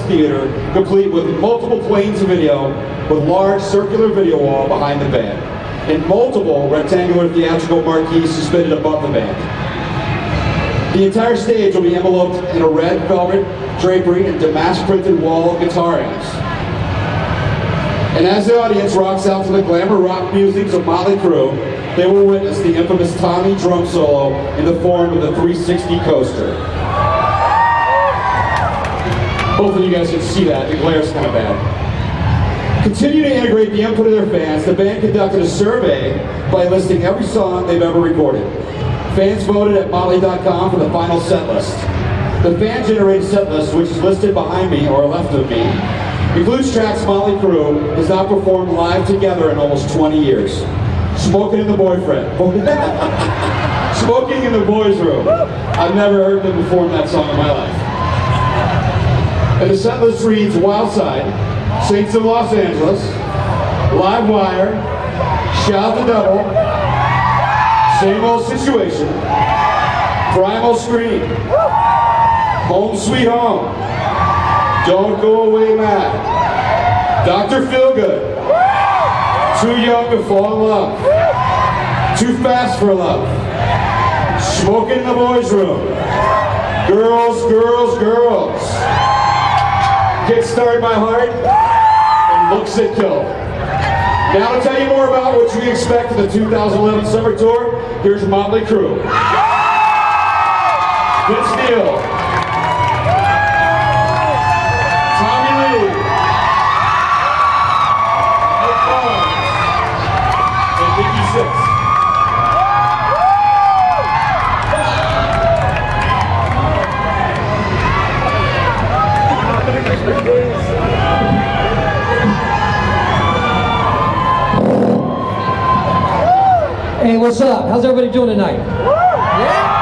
theater, complete with multiple planes of video, with large circular video wall behind the band, and multiple rectangular theatrical marquees suspended above the band. The entire stage will be enveloped in a red velvet drapery and damask-printed wall of guitar amps. And as the audience rocks out to the glamour rock music of Motley Crue, they will witness the infamous Tommy drum solo in the form of the 360 coaster. Hopefully you guys can see that, the glare's kind of bad. Continue to integrate the input of their fans. The band conducted a survey by listing every song they've ever recorded. Fans voted at motley.com for the final set list. The fan-generated set list, which is listed behind me or left of me, includes tracks Motley Crue has not performed live together in almost 20 years. Smoking in the Boyfriend. Smoking in the Boys' Room. I've never heard them perform that song in my life. And the set list reads Wild Side, Saints of Los Angeles, Live Wire, Shout the Devil, Same Old Situation, Primal Scream, Home Sweet Home, Don't Go Away Mad, Dr. Feelgood, Too Young to Fall in Love, Too Fast for Love, Smoking in the Boys' Room, Girls, Girls, Girls, Kickstart My Heart, and Looks That Kill. Now to tell you more about what you can expect in the 2011 summer tour, here's Motley Crue. Vince Neil, Tommy Lee, Mike Barnes, and Nikki Sixx. Hey, what's up? How's everybody doing tonight? Yeah?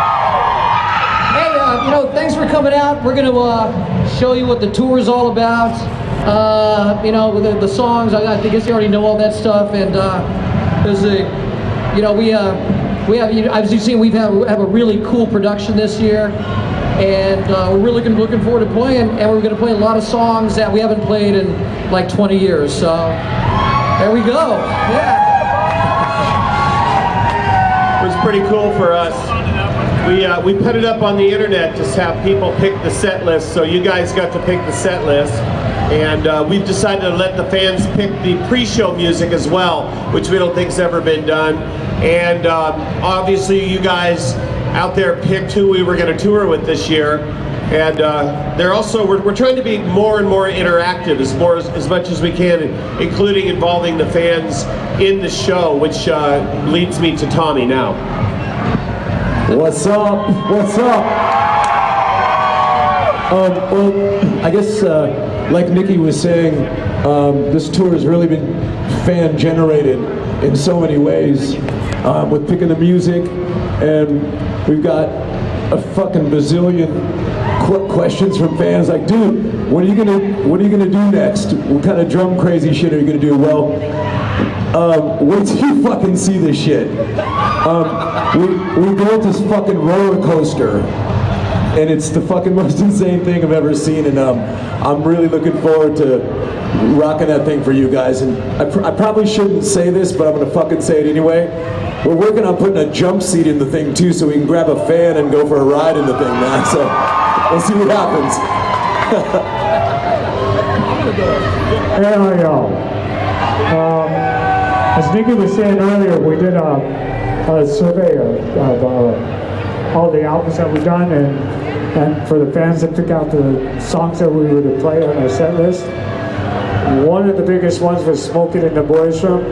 Hey, thanks for coming out. We're going to show you what the tour is all about. With the songs, I guess you already know all that stuff. And there's we have, as you've seen, we have a really cool production this year. And we're really looking forward to playing. And we're going to play a lot of songs that we haven't played in like 20 years. So there we go. Yeah. It was pretty cool for us. We put it up on the internet to have people pick the set list, so you guys got to pick the set list. And we've decided to let the fans pick the pre-show music as well, which we don't think's ever been done. And obviously you guys out there picked who we were going to tour with this year. And we're trying to be more and more interactive as much as we can, including involving the fans in the show, which leads me to Tommy now. What's up? What's up? Well, I guess like Nikki was saying, this tour has really been fan-generated in so many ways, with picking the music, and we've got a fucking bazillion questions from fans like, dude, what are you gonna do next? What kind of drum crazy shit are you gonna do? Well, wait till you fucking see this shit. We built this fucking roller coaster, and it's the fucking most insane thing I've ever seen, and I'm really looking forward to rocking that thing for you guys. And I probably shouldn't say this, but I'm gonna fucking say it anyway. We're working on putting a jump seat in the thing too, so we can grab a fan and go for a ride in the thing, man. So we'll see what happens. Hell y'all. As Nikki was saying earlier, we did a survey of all the albums that we've done, and for the fans to pick out the songs that we were to play on our set list. One of the biggest ones was Smoking in the Boys' Room.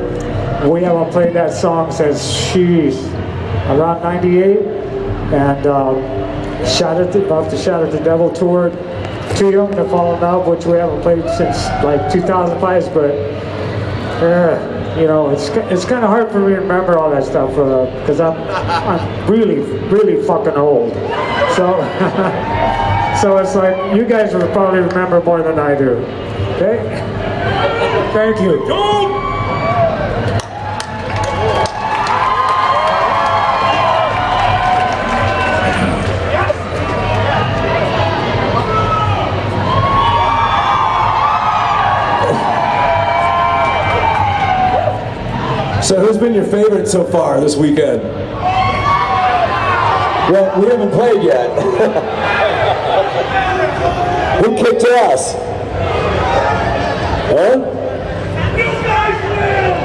We haven't played that song since, around 98, and about to Shout at the Devil tour. Too Young to Fall in Love, which we haven't played since like 2005, but it's kind of hard for me to remember all that stuff because I'm really fucking old. So so it's like you guys will probably remember more than I do. Okay, thank you. So who's been your favorite so far this weekend? Well, we haven't played yet. Who kicked ass? Huh? You guys will!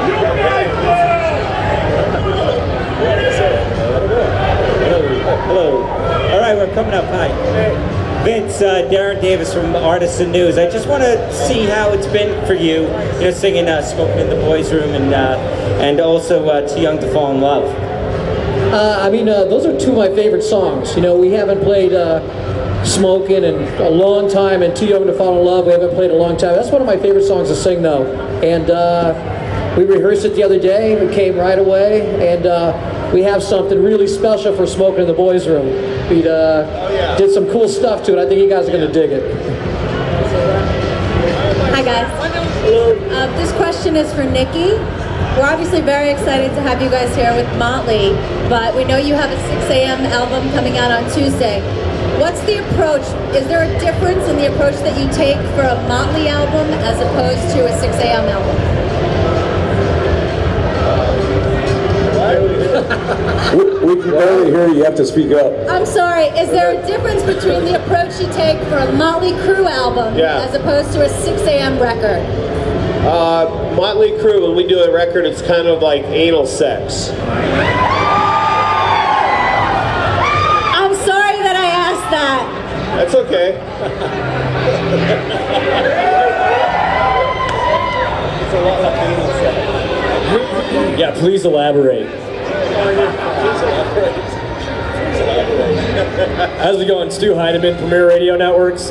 You guys will! Hello. All right, we're coming up. Hi. Vince, Darren Davis from Artisan News. I just want to see how it's been for you, singing "Smoking in the Boys' Room" and also "Too Young to Fall in Love." Those are two of my favorite songs. We haven't played "Smoking" in a long time, and "Too Young to Fall in Love" we haven't played in a long time. That's one of my favorite songs to sing, though. And we rehearsed it the other day. We came right away, and we have something really special for "Smoking in the Boys' Room." We did some cool stuff to it. I think you guys are going to dig it. Hi guys. This question is for Nikki. We're obviously very excited to have you guys here with Motley, but we know you have a 6 a.m. album coming out on Tuesday. What's the approach? Is there a difference in the approach that you take for a Motley album as opposed to a 6 a.m. album? We can barely hear you. You have to speak up. I'm sorry. Is there a difference between the approach you take for a Motley Crue album as opposed to a 6 a.m. record? Motley Crue, when we do a record, it's kind of like anal sex. I'm sorry that I asked that. That's okay. It's a lot like anal sex. Yeah, please elaborate. How's it going? Stu Heidemann, Premier Radio Networks.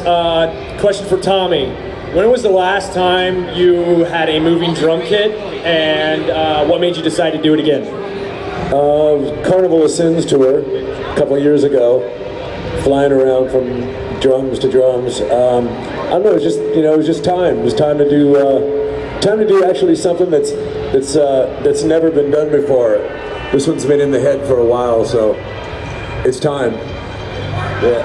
Question for Tommy. When was the last time you had a moving drum kit, and what made you decide to do it again? Carnival of Sins tour a couple of years ago, flying around from drums to drums. I don't know. It was just time. It was time to do actually something that's never been done before. This one's been in the head for a while, so it's time. Yeah.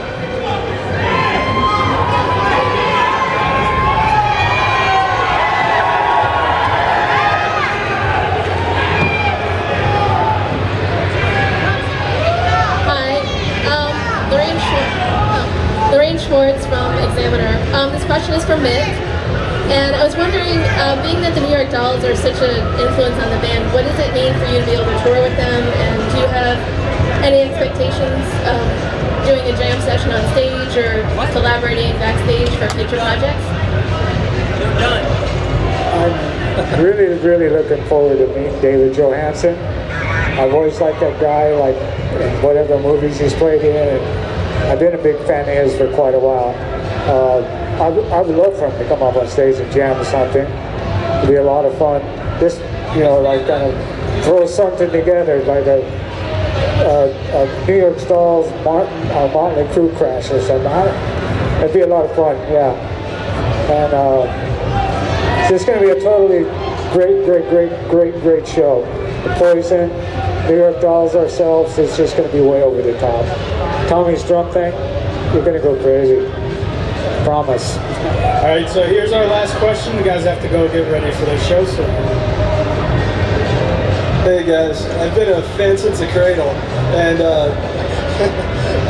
From Examiner. This question is for Mick, and I was wondering, being that the New York Dolls are such an influence on the band, what does it mean for you to be able to tour with them, and do you have any expectations of doing a jam session on stage or collaborating backstage for future projects? I'm really, really looking forward to meeting David Johansen. I've always liked that guy, like in whatever movies he's played in, and I've been a big fan of his for quite a while. I would love for him to come up on stage and jam or something. It'd be a lot of fun. Just, like kind of throw something together, like a New York Dolls Motley Crue crash or something. It'd be a lot of fun, yeah. And it's just going to be a totally great show. The Poison, New York Dolls ourselves, it's just going to be way over the top. Tommy's drum thing, you're going to go crazy. Promise. All right, so here's our last question. You guys have to go get ready for the show. So. Hey guys, I've been a fan since the cradle, and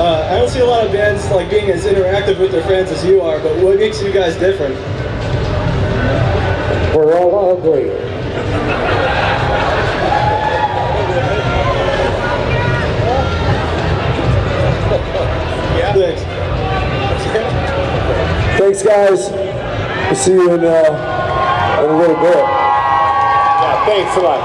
I don't see a lot of bands like being as interactive with their fans as you are, but what makes you guys different? We're all ugly. Yeah. Thanks. Thanks, guys. We'll see you in a little bit. Yeah, thanks a lot.